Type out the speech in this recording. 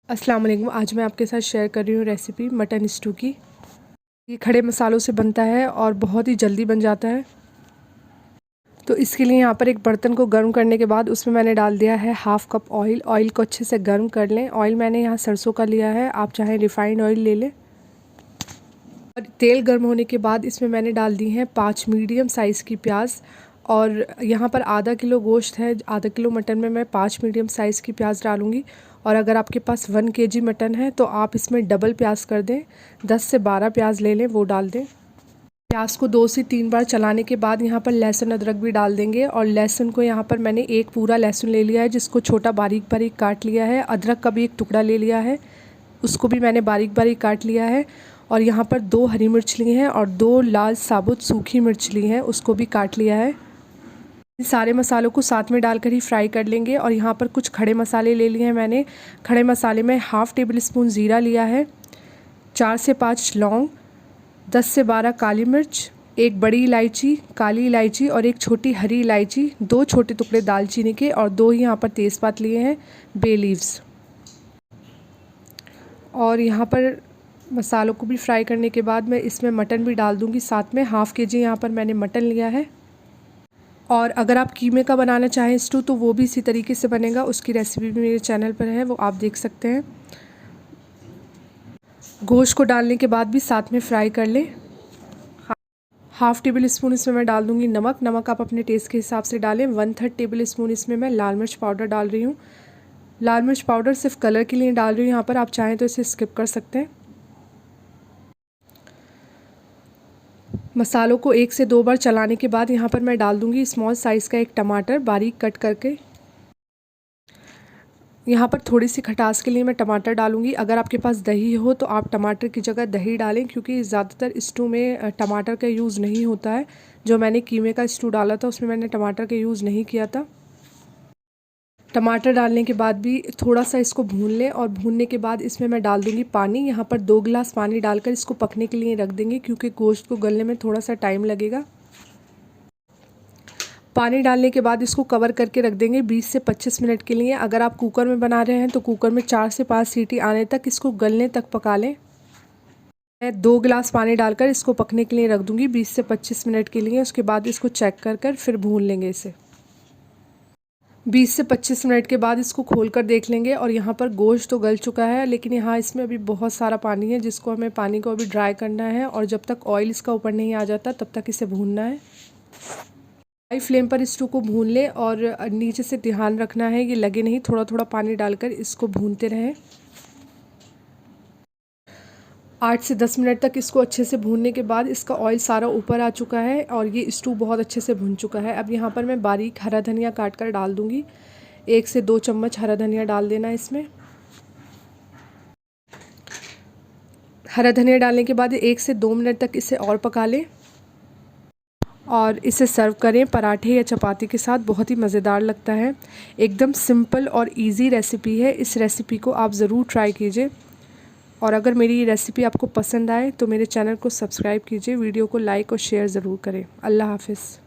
अस्सलाम वालेकुम। आज मैं आपके साथ शेयर कर रही हूँ रेसिपी मटन स्टू की। ये खड़े मसालों से बनता है और बहुत ही जल्दी बन जाता है। तो इसके लिए यहाँ पर एक बर्तन को गर्म करने के बाद उसमें मैंने डाल दिया है हाफ़ कप ऑयल। ऑयल को अच्छे से गर्म कर लें। ऑयल मैंने यहाँ सरसों का लिया है, आप चाहें रिफ़ाइंड ऑयल ले लें। और तेल गर्म होने के बाद इसमें मैंने डाल दी हैं 5 मीडियम साइज़ की प्याज। और यहाँ पर आधा किलो गोश्त है, आधा किलो मटन में मैं 5 मीडियम साइज़ की प्याज डालूँगी। और अगर आपके पास 1 केजी मटन है तो आप इसमें डबल प्याज कर दें, 10 से 12 प्याज ले लें, वो डाल दें। प्याज को 2 से 3 बार चलाने के बाद यहाँ पर लहसुन अदरक भी डाल देंगे। और लहसुन को यहाँ पर मैंने एक पूरा लहसुन ले लिया है जिसको छोटा बारीक बारीक काट लिया है। अदरक का भी एक टुकड़ा ले लिया है, उसको भी मैंने बारीक बारीक काट लिया है। और यहाँ पर 2 हरी मिर्च ली हैं और 2 लाल साबुत सूखी मिर्च ली हैं, उसको भी काट लिया है। इन सारे मसालों को साथ में डालकर ही फ्राई कर लेंगे। और यहाँ पर कुछ खड़े मसाले ले लिए हैं मैंने। खड़े मसाले में हाफ़ टेबल स्पून ज़ीरा लिया है, 4 से 5 लौंग, 10 से 12 काली मिर्च, एक बड़ी इलायची, काली इलायची और एक छोटी हरी इलायची, 2 छोटे टुकड़े दालचीनी के और 2 ही यहाँ पर तेज़पात लिए हैं, बे लीव्स। और यहाँ पर मसालों को भी फ्राई करने के बाद मैं इसमें मटन भी डाल दूँगी साथ में। हाफ़ केजी यहाँ पर मैंने मटन लिया है। और अगर आप कीमे का बनाना चाहें स्टू तो वो भी इसी तरीके से बनेगा, उसकी रेसिपी भी मेरे चैनल पर है, वो आप देख सकते हैं। गोश्त को डालने के बाद भी साथ में फ्राई कर लें। हाफ़ टेबल स्पून इसमें मैं डाल दूँगी नमक। नमक आप अपने टेस्ट के हिसाब से डालें। 1/3 टेबल स्पून इसमें मैं लाल मिर्च पाउडर डाल रही हूँ। लाल मिर्च पाउडर सिर्फ कलर के लिए डाल रही हूँ यहाँ पर, आप चाहें तो इसे स्किप कर सकते हैं। मसालों को 1 से 2 बार चलाने के बाद यहाँ पर मैं डाल दूँगी स्मॉल साइज़ का एक टमाटर बारीक कट करके। यहाँ पर थोड़ी सी खटास के लिए मैं टमाटर डालूँगी। अगर आपके पास दही हो तो आप टमाटर की जगह दही डालें, क्योंकि ज़्यादातर स्टू में टमाटर का यूज़ नहीं होता है। जो मैंने कीमे का स्टू डाला था उसमें मैंने टमाटर का यूज़ नहीं किया था। टमाटर डालने के बाद भी थोड़ा सा इसको भून लें। और भूनने के बाद इसमें मैं डाल दूँगी पानी। यहाँ पर 2 गिलास पानी डालकर इसको पकने के लिए रख देंगे, क्योंकि गोश्त को गलने में थोड़ा सा टाइम लगेगा। पानी डालने के बाद इसको कवर करके रख देंगे 20 से 25 मिनट के लिए। अगर आप कुकर में बना रहे हैं तो कुकर में 4 से 5 सीटी आने तक इसको गलने तक पका लें। मैं 2 गिलास पानी डालकर इसको पकने के लिए रख दूँगी 20 से 25 मिनट के लिए। उसके बाद इसको चेक कर फिर भून लेंगे इसे। 20 से 25 मिनट के बाद इसको खोलकर देख लेंगे। और यहाँ पर गोश्त तो गल चुका है, लेकिन यहाँ इसमें अभी बहुत सारा पानी है जिसको हमें पानी को अभी ड्राई करना है। और जब तक ऑयल इसका ऊपर नहीं आ जाता तब तक इसे भूनना है। हाई फ्लेम पर स्टू को भून लें और नीचे से ध्यान रखना है ये लगे नहीं, थोड़ा थोड़ा पानी डालकर इसको भूनते रहें। 8 से 10 मिनट तक इसको अच्छे से भूनने के बाद इसका ऑयल सारा ऊपर आ चुका है और ये स्टू बहुत अच्छे से भून चुका है। अब यहाँ पर मैं बारीक हरा धनिया काट कर डाल दूँगी। 1 से 2 चम्मच हरा धनिया डाल देना इसमें। हरा धनिया डालने के बाद 1 से 2 मिनट तक इसे और पका लें और इसे सर्व करें पराठे या चपाती के साथ। बहुत ही मज़ेदार लगता है। एकदम सिंपल और इजी रेसिपी है। इस रेसिपी को आप ज़रूर ट्राई कीजिए। और अगर मेरी ये रेसिपी आपको पसंद आए तो मेरे चैनल को सब्सक्राइब कीजिए, वीडियो को लाइक और शेयर ज़रूर करें। अल्लाह हाफ़िज़।